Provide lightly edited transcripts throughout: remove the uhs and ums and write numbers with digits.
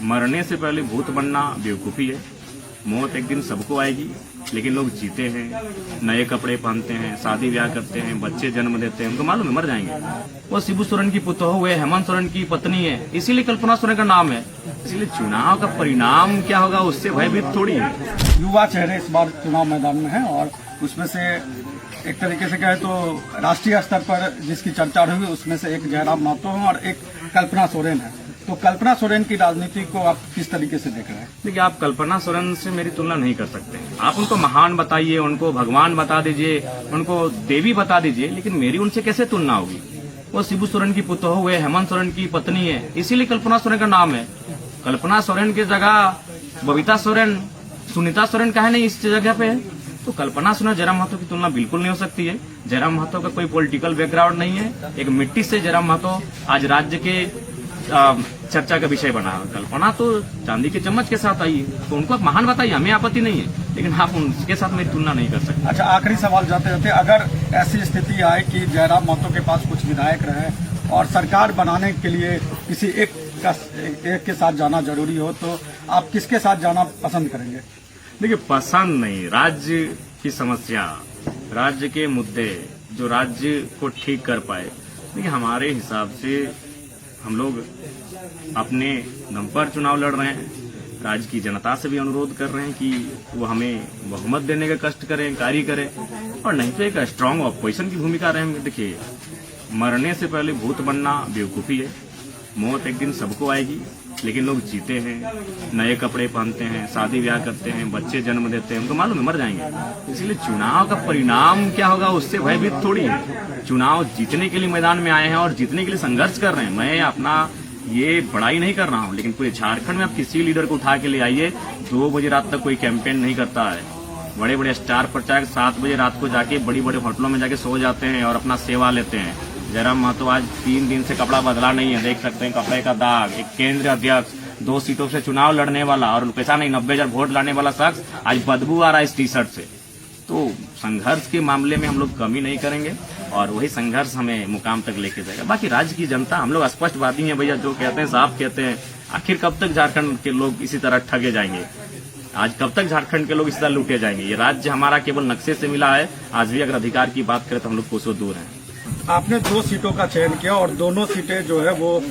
मरने से पहले भूत बनना बेवकूफ़ी है। मौत एक दिन सबको आएगी, लेकिन लोग जीते हैं, नए कपड़े पहनते हैं, शादी ब्याह करते हैं, बच्चे जन्म देते हैं, उनको मालूम है मर जाएंगे। वो शिबू सोरेन की पुतोहू है, हेमंत सोरेन की पत्नी है, इसीलिए कल्पना सोरेन का नाम है। इसलिए चुनाव का परिणाम क्या होगा उससे भयभीत थोड़ी है। युवा चेहरे इस बार चुनाव मैदान में हैं और उसमें से एक तरीके से कहे तो राष्ट्रीय स्तर पर जिसकी चर्चा हुई उसमें से एक जयराम महतो है और एक कल्पना सोरेन है। तो कल्पना सोरेन की राजनीति को आप किस तरीके से देख रहे हैं? देखिए, आप कल्पना सोरेन से मेरी तुलना नहीं कर सकते। आप उनको महान बताइए, उनको भगवान बता दीजिए, उनको देवी बता दीजिए, लेकिन मेरी उनसे कैसे तुलना होगी? वो शिबू सोरेन की पुतोहू है, हेमंत सोरेन की पत्नी है, इसीलिए कल्पना सोरेन का नाम है। कल्पना सोरेन की जगह बबीता सोरेन, सुनीता सोरेन काहे नहीं इस जगह पे है? तो कल्पना सोरेन जयराम महतो की तुलना बिल्कुल नहीं हो सकती है। जयराम महतो का कोई पॉलिटिकल बैकग्राउंड नहीं है। एक मिट्टी से जयराम महतो आज राज्य के चर्चा का विषय बना। कल्पना तो चांदी के चम्मच के साथ आई है, तो उनको आप महान बताइए, हमें आपत्ति नहीं है, लेकिन आप उनके साथ मेरी तुलना नहीं कर सकते। अच्छा, आखिरी सवाल जाते जाते, अगर ऐसी स्थिति आए कि जयराम महतो के पास कुछ विधायक रहे और सरकार बनाने के लिए किसी एक के साथ जाना जरूरी हो, तो आप किसके साथ जाना पसंद करेंगे? देखिए, पसंद नहीं, राज्य की समस्या, राज्य के मुद्दे जो राज्य को ठीक कर पाए। देखिए, हमारे हिसाब से हम लोग अपने दम पर चुनाव लड़ रहे हैं। राज्य की जनता से भी अनुरोध कर रहे हैं कि वो हमें बहुमत देने का कष्ट करें, कार्य करें, और नहीं तो एक स्ट्रांग ऑपोजिशन की भूमिका रहेंगे। देखिए, मरने से पहले भूत बनना बेवकूफ़ी है। मौत एक दिन सबको आएगी, लेकिन लोग जीते हैं, नए कपड़े पहनते हैं, शादी ब्याह करते हैं, बच्चे जन्म देते हैं, उनको मालूम है मर जाएंगे। इसलिए चुनाव का परिणाम क्या होगा उससे भयभीत थोड़ी है। चुनाव जीतने के लिए मैदान में आए हैं और जीतने के लिए संघर्ष कर रहे हैं। मैं अपना ये बड़ाई नहीं कर रहा हूँ, लेकिन पूरे झारखंड में आप किसी लीडर को उठा के ले आइए, 2 बजे रात तक कोई कैंपेन नहीं करता है। बड़े बड़े स्टार प्रचारक 7 बजे रात को जाके बड़ी बड़े होटलों में जाके सो जाते हैं और अपना सेवा लेते हैं। जयराम महतो आज 3 दिन से कपड़ा बदला नहीं है, देख सकते हैं कपड़े का दाग। एक केंद्रीय अध्यक्ष, 2 सीटों से चुनाव लड़ने वाला और पैसा नहीं 90,000 वोट लाने वाला शख्स आज बदबू आ रहा है इस टी शर्ट से। तो संघर्ष के मामले में हम लोग कमी नहीं करेंगे और वही संघर्ष हमें मुकाम तक लेके जाएगा। बाकी राज्य की जनता, हम लोग स्पष्टवादी हैं भैया, जो कहते हैं साफ कहते हैं। आखिर कब तक झारखंड के लोग इसी तरह ठगे जाएंगे? आज कब तक झारखंड के लोग इसी तरह लूटे जाएंगे? ये राज्य हमारा केवल नक्शे से मिला है। आज भी अगर अधिकार की बात करें तो हम लोग कोसों दूर हैं। आपने 2 सीटों का चयन किया और दोनों सीटें जो है वो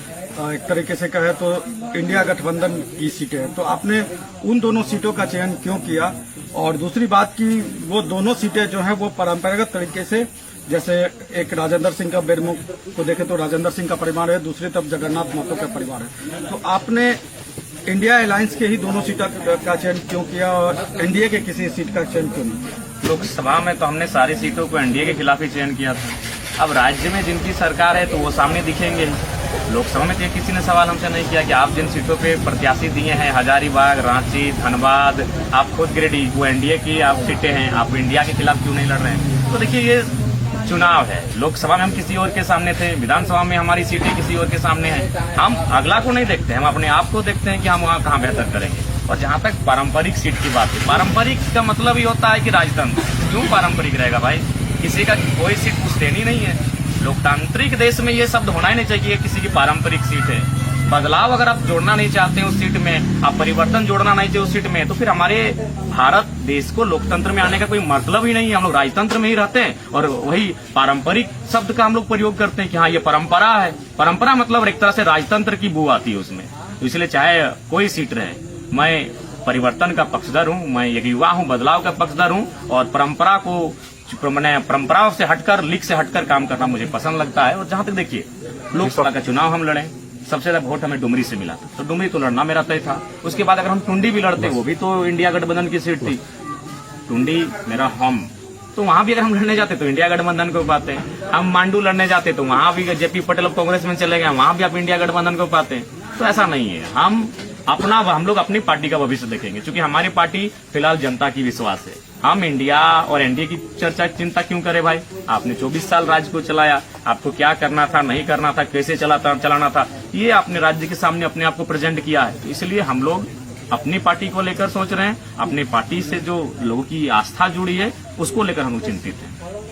एक तरीके से कहे तो इंडिया गठबंधन की सीटें हैं। तो आपने उन दोनों सीटों का चयन क्यों किया? और दूसरी बात की वो दोनों सीटें जो हैं वो परंपरागत तरीके से, जैसे एक राजेंद्र सिंह का बेरमुख को देखें तो राजेंद्र सिंह का परिवार है, दूसरी तरफ जगन्नाथ महतो का परिवार है। तो आपने इंडिया अलायंस के ही दोनों सीटों का चयन क्यों किया और एनडीए के किसी सीट का चयन क्यों नहीं? लोकसभा में तो हमने सारी सीटों को एनडीए के खिलाफ ही चयन किया था। अब राज्य में जिनकी सरकार है तो वो सामने दिखेंगे। लोकसभा में तो किसी ने सवाल हमसे नहीं किया कि आप जिन सीटों पे प्रत्याशी दिए हैं, हजारीबाग, रांची, धनबाद, आप खुद गिरिडीह, वो एनडीए की आप सीटें हैं, आप इंडिया के खिलाफ क्यों नहीं लड़ रहे हैं? तो देखिए, ये चुनाव है। लोकसभा में हम किसी और के सामने थे, विधानसभा में हमारी सीटें किसी और के सामने हैं। हम अगला को नहीं देखते, हम अपने आप को देखते हैं कि हम वहाँ कहाँ बेहतर करेंगे। और जहाँ तक पारंपरिक सीट की बात है, पारंपरिक का मतलब ही होता है कि राजतंत्र। क्यों पारंपरिक रहेगा भाई? किसी का कोई सीट पुश्तैनी नहीं है। लोकतांत्रिक देश में ये शब्द होना ही नहीं चाहिए कि किसी की पारंपरिक सीट है। बदलाव अगर आप जोड़ना नहीं चाहते हैं उस सीट में, आप परिवर्तन जोड़ना नहीं चाहिए उस सीट में, तो फिर हमारे भारत देश को लोकतंत्र में आने का कोई मतलब ही नहीं है। हम लोग राजतंत्र में ही रहते हैं और वही पारंपरिक शब्द का हम लोग प्रयोग करते हैं कि हाँ ये परंपरा है। परंपरा मतलब एक तरह से राजतंत्र की बू आती है उसमें। तो इसलिए चाहे कोई सीट रहे, मैं परिवर्तन का पक्षधर हूँ, मैं एक युवा हूँ, बदलाव का पक्षधर हूँ और परंपराओं से हटकर, लीक से हटकर काम करना मुझे पसंद लगता है। और जहां तक देखिए, लोकसभा का चुनाव हम लड़े, सबसे ज्यादा वोट हमें डुमरी से मिला था, तो डुमरी तो लड़ना मेरा तय था। उसके बाद अगर हम टुंडी भी लड़ते, वो भी तो इंडिया गठबंधन की सीट थी। टुंडी मेरा हम, तो वहां भी अगर हम लड़ने जाते तो इंडिया गठबंधन को पाते। हम मांडू लड़ने जाते तो वहां भी जेपी पटेल कांग्रेस में चले गए, वहां भी आप इंडिया गठबंधन को पाते। तो ऐसा नहीं है। हम लोग अपनी पार्टी का भविष्य देखेंगे, क्योंकि हमारी पार्टी फिलहाल जनता की विश्वास है। हम इंडिया और एनडीए की चिंता क्यों करें भाई? आपने 24 साल राज्य को चलाया, आपको क्या करना था, नहीं करना था, कैसे चलाना था, ये आपने राज्य के सामने अपने आप को प्रेजेंट किया है। इसलिए हम लोग अपनी पार्टी को लेकर सोच रहे हैं, अपनी पार्टी से जो लोगों की आस्था जुड़ी है उसको लेकर हम लोग चिंतित हैं।